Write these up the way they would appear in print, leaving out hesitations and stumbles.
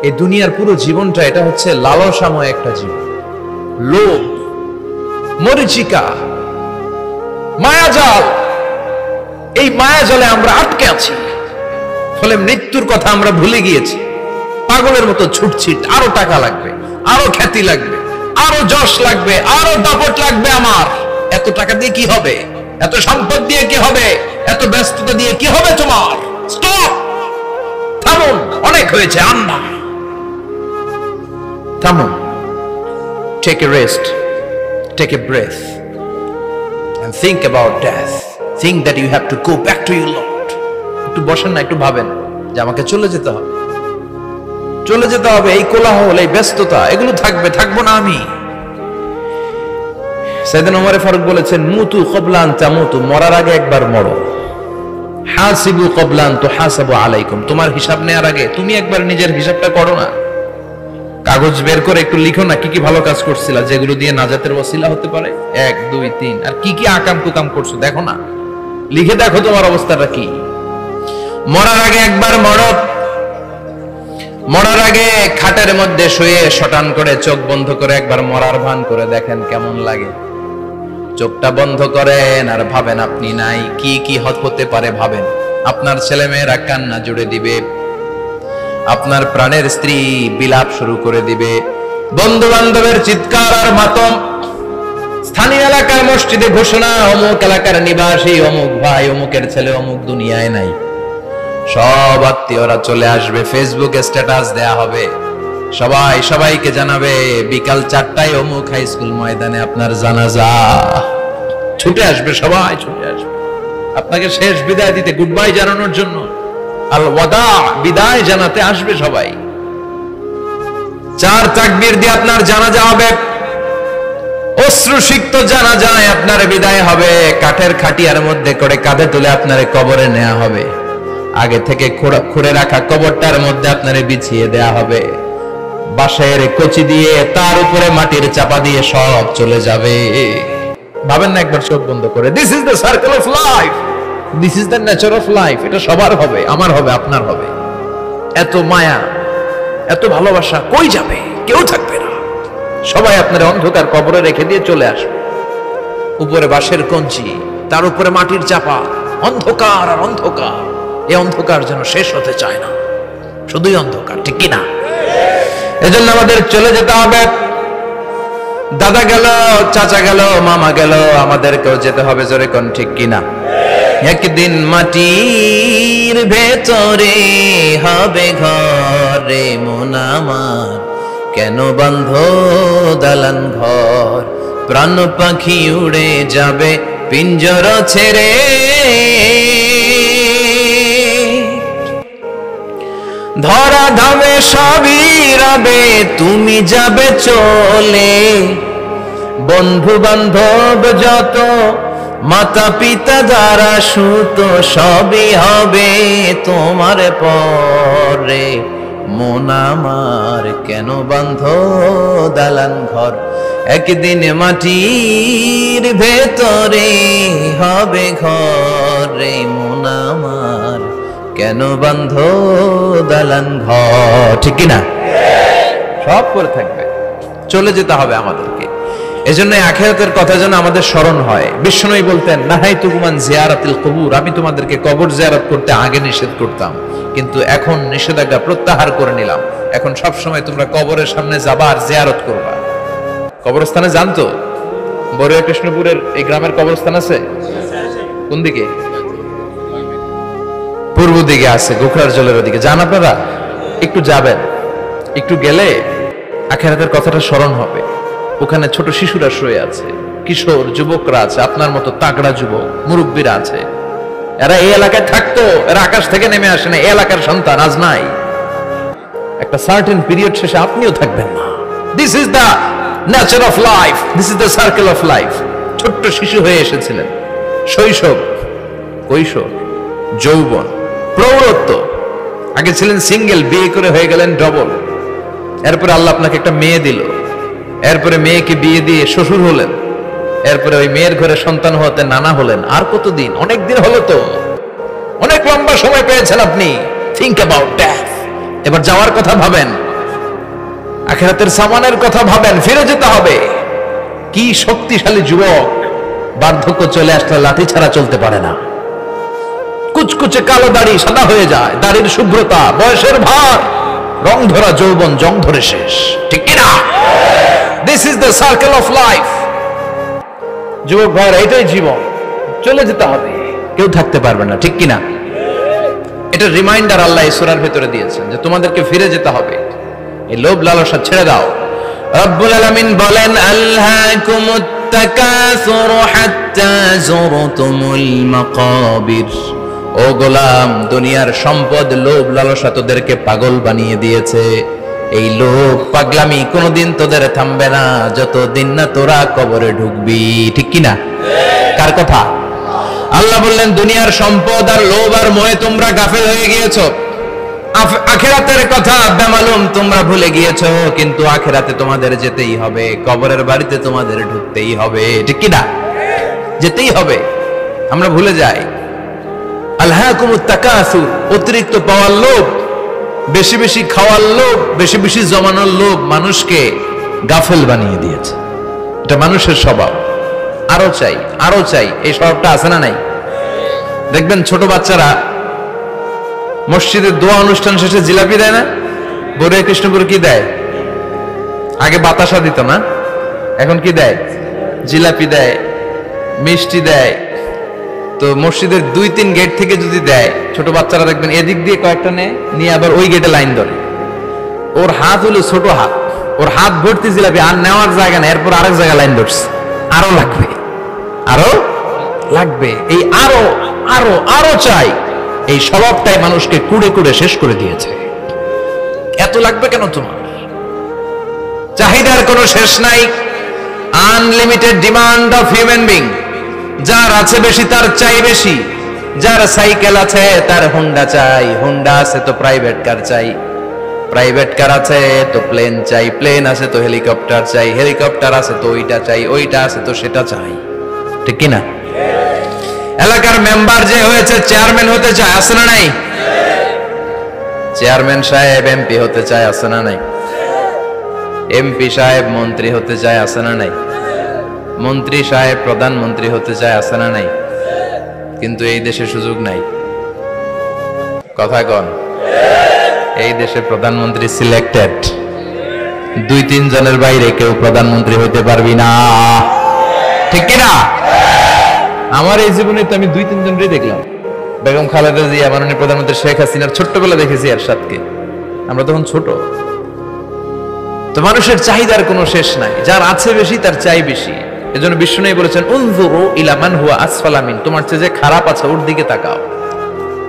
এই দুনিয়ার পুরো জীবনটা এটা হচ্ছে লালসাময় একটা জীবন, লোভ, মরিচিকা, মায়াজাল। এই মায়াজালে আমরা আটকে আছি, ফলে মৃত্যুর কথা আমরা ভুলে গিয়েছি। পাগলের মতো ছুটছি, আরো টাকা লাগবে, আরো খ্যাতি লাগবে, আরো যশ লাগবে, আরো দাপট লাগবে। আমার এত টাকা দিয়ে কি হবে, এত সম্পদ দিয়ে কি হবে, এত ব্যস্ততা দিয়ে কি হবে তোমার? স্টপ, থামুন, অনেক হয়েছে। আন্না, থামুন, take a rest, take a breath and think about death. Think that you have to go back to your Lord. একটু বসেন না, একটু ভাবেন যে আমাকে চলে যেতে হবে, চলে যেতে হবে। এই কোলাহল, এই ব্যস্ততা, এগুলো থাকবে, থাকবো না আমি। সাইয়েদনা ওমর ফারুক বলেছেন, মুতু ক্বাবলা আন তামুতু, মরার আগে একবার মরো। হাসিবু ক্বাবলা আন তুহাসাবু আলাইকুম, তোমার হিসাব নেওয়ার আগে তুমি একবার নিজের হিসাবটা করো না। কাগজ বের করে একটু লিখো না কি কি ভালো কাজ করছিলা, যেগুলো দিয়ে নাজাতের ওসিলা হতে পারে। 1 2 3, আর কি কি আকাম কুকাম করছো দেখো না, লিখে দেখো তোমার অবস্থাটা কি। মরার আগে একবার মরো। মরার আগে খাটের মধ্যে শুয়ে শটান করে চোখ বন্ধ করে একবার মরার ভান করে দেখেন কেমন লাগে। চোখটা বন্ধ করেন আর ভাবেন আপনি নাই, কি কি হতে পারে ভাবেন। আপনার ছেলে মেয়েরা কান্না জুড়ে দিবে, আপনার প্রাণের স্ত্রী বিলাপ শুরু করে দিবে, বন্ধু বান্ধবের চিৎকার আর মাতম, স্থানীয় এলাকার মসজিদে ঘোষণা, অমুক এলাকার নিবাসী অমুক ভাই অমুকের ছেলে অমুক দুনিয়ায় নাই। সব আত্মীয়রা চলে আসবে, ফেসবুকে স্ট্যাটাস দেয়া হবে, সবাই সবাইকে জানাবে বিকাল 4টায় অমুক হাই স্কুল ময়দানে আপনার জানাজা। ছুটে আসবে, সবাই ছুটে আসবে আপনাকে শেষ বিদায় দিতে, গুড বাই জানানোর জন্য, আল ওয়াদা, বিদায় জানাতে আসবে সবাই। 4 তাকবীর দিয়ে আপনার জানাজা হবে, অশ্রুসিক্ত জানাজায় আপনার বিদায় হবে। কাঠের খাটিয়ার মধ্যে করে কাঁধে তুলে আপনার কবরে নেওয়া হবে। আগে থেকে খুঁড়ে রাখা কবরটার মধ্যে আপনারে বিছিয়ে দেয়া হবে। বাঁশের কচি দিয়ে তার উপরে মাটির চাপা দিয়ে সব চলে যাবে। ভাবেন না একবার চোখ বন্ধ করে, this is the circle of life, this is the nature of life. এটা সবার হবে, আমার হবে, আপনার হবে। এত মায়া, এত ভালোবাসা কই যাবে? কেউ থাকবে না, সবাই আপনার অন্ধকার কবরে রেখে দিয়ে চলে আসবে। উপরে বাঁশের কঞ্চি, তার উপরে মাটির চাপা, অন্ধকার আর অন্ধকার। এই অন্ধকার যেন শেষ হতে চায় না, শুধুই অন্ধকার, ঠিক কিনা? এজন্য আমাদের চলে যেতে হবে। দাদা গেল, চাচা গেল, মামা গেল, আমাদেরকেও যেতে হবে, জোরে কোন ঠিক কিনা? একদিন মাটির ভেতরে হবে ঘরে মন আমার, কেন বন্ধ দালান ঘর, প্রাণ পাখি উড়ে যাবে পিঞ্জর ছেড়ে। ধরা ধামে সবই রবে, তুমি যাবে চলে, বন্ধু বান্ধব যত, মাতা পিতা যারা সুত, সবই হবে তোমার পরে মন আমার, কেন বন্ধ দালান ঘর, একদিন মাটির ভেতরে হবে ঘরে মন আমার, কেন বন্ধ দালান ঘর, ঠিক কিনা? সব করে থাকবে, চলে যেতে হবে আমাদেরকে। এজন্য আখিরাতের কথা যেন আমাদের স্মরণ হয়। বিশ্বনবী বলতেন, নাহাইতুকুম আন জিয়ারাতিল কুবুর, আমি তোমাদেরকে কবর জিয়ারত করতে আগে নিষেধ করতাম, কিন্তু এখন নিষেধাজ্ঞা প্রত্যাহার করে নিলাম। এখন সব সময় তোমরা কবরের সামনে যাবা আর জিয়ারত করবা। কবরস্থানে জানতো বড়ুয়া কৃষ্ণপুরের এই গ্রামের কবরস্থান আছে কোন দিকে? পূর্ব দিকে আছে, গোখরার জলের ওদিকে। যান আপনারা, একটু যাবেন, একটু গেলে আখিরাতের কথাটা স্মরণ হবে। ওখানে ছোট শিশুরা শুয়ে আছে, কিশোর যুবকরা আছে, আপনার মতো তাগড়া যুবক মুরব্বীরা আছে। এরা এই এলাকায় থাকতো, এরা আকাশ থেকে নেমে আসে না, এই এলাকার সন্তান, আজ নাই। একটা সার্টেন পিরিয়ড শেষে আপনিও থাকবেন না। This is the nature of life, this is the circle of life. ছোট্ট শিশু হয়ে এসেছিলেন, শৈশব, কৈশোর, যৌবন, প্রৌঢ়ত্ব। আগে ছিলেন সিঙ্গেল, বিয়ে করে হয়ে গেলেন ডবল। এরপরে আল্লাহ আপনাকে একটা মেয়ে দিল, এরপরে মেয়েকে বিয়ে দিয়ে শ্বশুর হলেন, এরপরে ওই মেয়ের ঘরে সন্তান হতে নানা হলেন। আর কতদিন? অনেক দিন হলো তো, অনেক লম্বা সময় পেয়েছেন আপনি। Think about death. এবার যাওয়ার কথা ভাবেন। আখিরাতের সামানের কথা ভাবেন, ফিরে যেতে হবে। কি শক্তিশালী যুবক, বার্ধক্য চলে আসলে লাঠি ছাড়া চলতে পারে না। কুচকুচে কালো দাড়ি সাদা হয়ে যায়, দাড়ির শুভ্রতা, বয়সের ভার, রং ধরা যৌবন জং ধরে শেষ, ঠিক কিনা? This is the circle of life. যুবক ভাইরা, এটাই জীবন, চলে যেতে হবে, কেউ থাকতে পারবে না, ঠিক কিনা? এটা রিমাইন্ডার আল্লাহ এই সূরার ভিতরে দিয়েছেন যে তোমাদেরকে ফিরে যেতে হবে, এই লোভ লালসা ছেড়ে দাও। রব্বুল আলামিন বলেন, আলহাকুমুত তাকাসুর হাত্তা যুরতুমুল মাকাবির। ও গোলাম, দুনিয়ার সম্পদ, লোভ লালসা তোদেরকে পাগল বানিয়ে দিয়েছে। এই লোভ পাগলামি কোনোদিন তোদের থামবে না যতদিন না তোরা কবরে ঢুকবি, ঠিক কিনা? কার কথা? আল্লাহ বললেন, দুনিয়ার সম্পদ আর লোভ আর মোহে তোমরা গাফেল হয়ে গিয়েছো। আখিরাতের কথা বেমালুম তোমরা ভুলে গিয়েছো, কিন্তু আখিরাতে তোমাদের যেতেই হবে, কবরের বাড়িতে তোমাদের ঢুকতেই হবে, ঠিক কিনা? যেতেই হবে, আমরা ভুলে যাই। আলহাকুমুত তাকাসুর, অতিরিক্ত পাওয়ার লোভ, বেশি বেশি খাওয়ার লোভ, বেশি বেশি জমানোর লোভ মানুষকে গাফেল বানিয়ে দিয়েছে। এটা মানুষের স্বভাব, আরো চাই আরো চাই, এই স্বভাবটা আছে না নাই? দেখবেন ছোট বাচ্চারা মসজিদের দোয়া অনুষ্ঠান শেষে জিলাপি দেয় না? বড়ে কৃষ্ণপুর কি দেয়? আগে বাতাসা দিত না, এখন কি দেয়? জিলাপি দেয়, মিষ্টি দেয়। তো মসজিদের 2-3 গেট থেকে যদি দেয়, ছোট বাচ্চারা দেখবেন এদিক দিয়ে কয়েকটা নিয়ে আবার ওই গেটে লাইন ধরে। ওর হাত হলো ছোট হাত, ওর হাত ভর্তি জিলাপি, আর নেওয়ার জায়গা না, এরপর আরেক জায়গায় লাইন ধরছে, আরো লাগবে আরো লাগবে, এই আরো আরো আরো চাই, এই স্বভাবটাই মানুষকে কুড়ে কুড়ে শেষ করে দিয়েছে। এত লাগবে কেন তোমার? চাহিদার কোনো শেষ নাই, unlimited demand of human being. যার আছে বেশি তার চাই বেশি, যার সাইকেল আছে তার হুন্ডা চাই, হুন্ডা আছে তো প্রাইভেট কার চাই, প্রাইভেট কার আছে তো প্লেন চাই, প্লেন আছে তো হেলিকপ্টার চাই, হেলিকপ্টার আছে তো ওইটা চাই, ওইটা আছে তো সেটা চাই, ঠিক কিনা? এলাকার মেম্বার যে হয়েছে চেয়ারম্যান হতে চায়, আছে না নাই? চেয়ারম্যান সাহেব এমপি হতে চায়, আছে না নাই? এমপি সাহেব মন্ত্রী হতে চায়, আছে না নাই? মন্ত্রী সাহেব প্রধানমন্ত্রী হতে চায়, আছে না নাই? কিন্তু এই দেশে সুযোগ নাই, কথা কন। এই দেশে প্রধানমন্ত্রী সিলেক্টেড, 2-3 জনের বাইরে কেউ প্রধানমন্ত্রী হতে পারবি না, ঠিক কিনা? আমার এই জীবনে তো আমি 2-3 জনই দেখলাম। বেগম খালেদা জিয়া, মাননীয় প্রধানমন্ত্রী শেখ হাসিনার ছোট্টবেলা দেখেছি এরশাদকে, আমরা তখন ছোট। তো মানুষের চাহিদার কোনো শেষ নাই, যার আছে বেশি তার চাই বেশি। এজন্য বিষ্ণু বলেছেন, উনজুরু ইলা মান হুয়া আসফালা মিন, তোমার চেয়ে যে খারাপ আছে ওর দিকে তাকাও।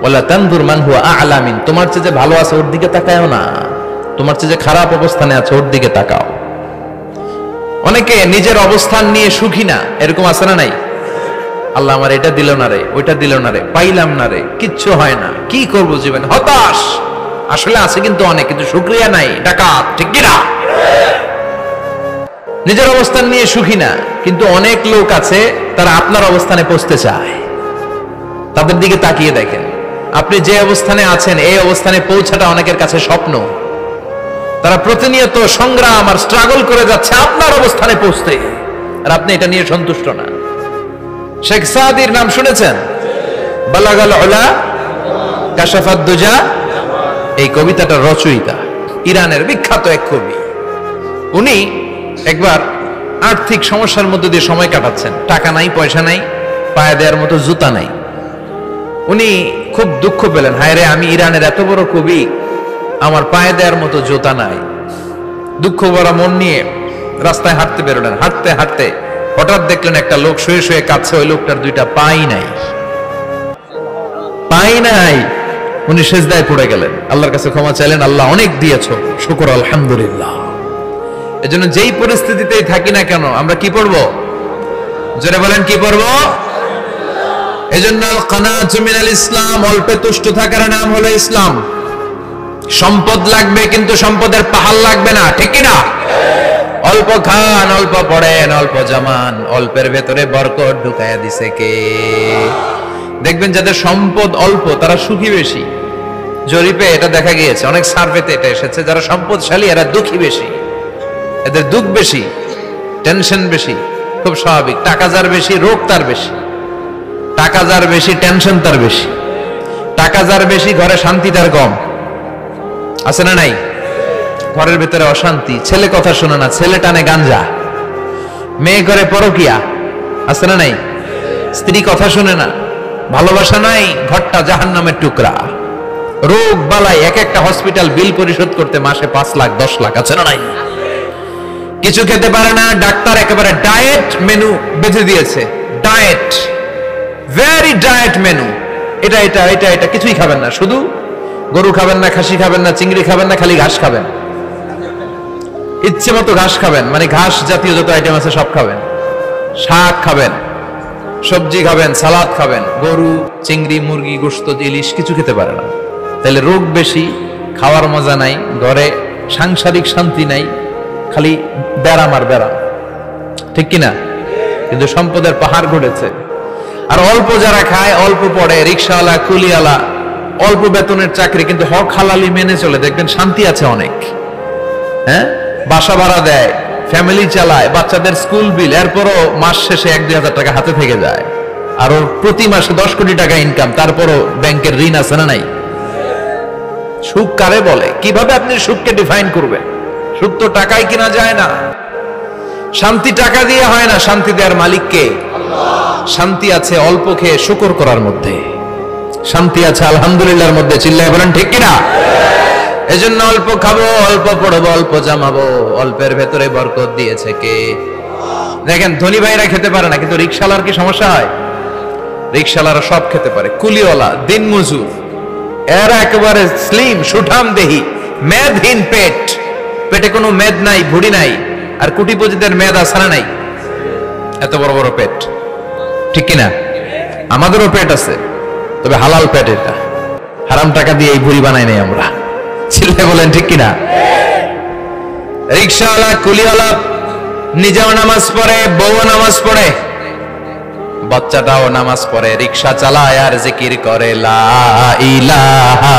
ওয়ালা তানজুর মান হুয়া আ'লা মিন, তোমার চেয়ে যে ভালো আছে ওর দিকে তাকায়ও না, তোমার চেয়ে যে খারাপ অবস্থানে আছে ওর দিকে তাকাও। অনেকে নিজের অবস্থান নিয়ে সুখী না, এরকম আছে না নাই? আল্লাহ আমার এটা দিল না রে, ওইটা দিল না রে, পাইলাম না রে, কিচ্ছু হয় না, কি করবো জীবনে, হতাশ। আসলে আছে কিন্তু অনেক, কিন্তু শুকরিয়া নাই, ডাকাত, ঠিক কিনা? নিজের অবস্থান নিয়ে সুখী না, কিন্তু অনেক লোক আছে তারা আপনার অবস্থানে পৌঁছতে চায়। তাদের দিকে তাকিয়ে দেখেন, আপনি যে অবস্থানে আছেন এই অবস্থানে পৌঁছাটা অনেকের কাছে স্বপ্ন। তারা প্রতিনিয়ত সংগ্রাম আর স্ট্রাগল করে যাচ্ছে আপনার অবস্থানে পৌঁছতে, আর আপনি এটা নিয়ে সন্তুষ্ট না। শেখ সাদির নাম শুনেছেন? বালাগাল উলা কাশাফাদ দুজা, এই কবিতাটা রচয়িতা, ইরানের বিখ্যাত এক কবি। উনি একবার আর্থিক সমস্যার মধ্যে দিয়ে সময় কাটাচ্ছেন, টাকা নাই, পয়সা নাই, পায়ে দেওয়ার মতো জুতা নাই। উনি খুব দুঃখ পেলেন, হায় রে, আমি ইরানের এত বড় কবি, আমার পায়ে দেওয়ার মতো জুতা নাই। দুঃখ ভরা মন নিয়ে রাস্তায় হাঁটতে বেরোলেন। হাঁটতে হাঁটতে হঠাৎ দেখলেন একটা লোক শুয়ে শুয়ে কাঁদছে, ওই লোকটার 2টা পাই নাই, পাই নাই। উনি সেজদায় পড়ে গেলেন, আল্লাহর কাছে ক্ষমা চাইলেন, আল্লাহ অনেক দিয়েছো, শুকর আলহামদুলিল্লাহ। এজন্য যেই পরিস্থিতিতেই থাকি না কেন আমরা কি পড়বো? জোরে বলেন, কি পড়বো? এজন্য কানাতু মিনাল ইসলাম, অল্পে তুষ্ট থাকার নাম হলো ইসলাম। সম্পদ লাগবে কিন্তু সম্পদের পাহাড় লাগবে না, ঠিক কিনা? অল্প খান, অল্প পড়েন, অল্প জমান, অল্পের ভেতরে বরকত ঢুকায়া দিছে কে? দেখবেন যাদের সম্পদ অল্প তারা সুখী বেশি। জরিপে এটা দেখা গিয়েছে, অনেক সার্ভেতে এটা এসেছে, যারা সম্পদশালী এরা দুঃখী বেশি। এদের দুঃখ বেশি, টেনশন বেশি, খুব স্বাভাবিক। টাকা যার বেশি, রোগ তার বেশি। টাকা যার বেশি, টেনশন তার বেশি। টাকা যার বেশি, ঘরে শান্তি তার কম। আছে না নাই? ঘরের ভিতরে অশান্তি, ছেলে কথা শোনে না, ছেলে টানে গাঞ্জা, মেয়ে করে পরকিয়া। আছে না নাই? স্ত্রী কথা শুনে না, ভালোবাসা নাই, ঘরটা জাহান্নামের টুকরা। রোগ বালাই, এক একটা হসপিটাল বিল পরিশোধ করতে মাসে 5 লাখ 10 লাখ। আছে না নাই? কিছু খেতে পারে না, ডাক্তার একেবারে ডায়েট মেনু বেঁধে দিয়েছে। Diet, very diet menu. এটা এটা এটা এটা কিছুই খাবেন না, শুধু গরু খাবেন না, খাসি খাবেন না, চিংড়ি খাবেন না, খালি ঘাস খাবেন। ইচ্ছে মতো ঘাস খাবেন, মানে ঘাস জাতীয় যত আইটেম আছে সব খাবেন। শাক খাবেন, সবজি খাবেন, সালাদ খাবেন। গরু, চিংড়ি, মুরগি, গোশত, ইলিশ কিছু খেতে পারে না। তাহলে রোগ বেশি, খাওয়ার মজা নাই, ঘরে সাংসারিক শান্তি নাই, খালি ব্যারাম আর ব্যারাম। ঠিক কিনা? কিন্তু সম্পদের পাহাড় ঘটেছে। আর অল্প যারা খায়, অল্প পড়ে, রিক্সাওয়ালা, কুলিওয়ালা, অল্প বেতনের চাকরি, কিন্তু হক হালালি মেনে চলে, দেখবেন শান্তি আছে অনেক। হ্যাঁ, বাসা ভাড়া দেয়, ফ্যামিলি চালায়, বাচ্চাদের স্কুল বিল, এরপরও মাস শেষে 1-2 হাজার টাকা হাতে থেকে যায়। আর ওর প্রতি মাসে 10 কোটি টাকা ইনকাম, তারপরও ব্যাংকের ঋণ আছে না নাই? সুখ কারে বলে? কিভাবে আপনি সুখকে ডিফাইন করবেন? সুখ তো টাকায় কিনা যায় না। শান্তি টাকা দিয়ে হয় না, শান্তি দেওয়ার মালিক কে? শান্তি আছে অল্প খেয়ে শুকর করার মধ্যে, শান্তি আছে আলহামদুলিল্লাহর মধ্যে। চিল্লায় বলেন ঠিক কিনা? এজন্য অল্প খাবো, অল্প পড়বো, অল্প জামাবো। অল্পের ভেতরে বরকত দিয়েছে কে? দেখেন, ধনী ভাইরা খেতে পারে না, কিন্তু রিক্সাওয়ালার কি সমস্যা হয়? রিক্সাওয়ালারা সব খেতে পারে। কুলিওয়ালা, দিন মজুর, এরা একেবারে স্লিম, সুঠাম দেহি, মেদহীন পেট, পেটে কোনো মেদ নাই, ভুড়ি নাই। আর কোটিপতিদের মেদ আছে না নাই? এত বড় বড় পেট। ঠিক কিনা? আমাদেরও পেট আছে, তবে হালাল পেট। এটা হারাম টাকা দিয়ে এই ভুড়ি বানাই নাই আমরা। ছেলে বলেন ঠিক কিনা? রিক্সাওয়ালা, কুলিওয়ালা নিজেও নামাজ পড়ে, বউ নামাজ পড়ে, বাচ্চাটাও নামাজ পড়ে, রিক্সা চালায় আর জিকির করে লা ইলাহা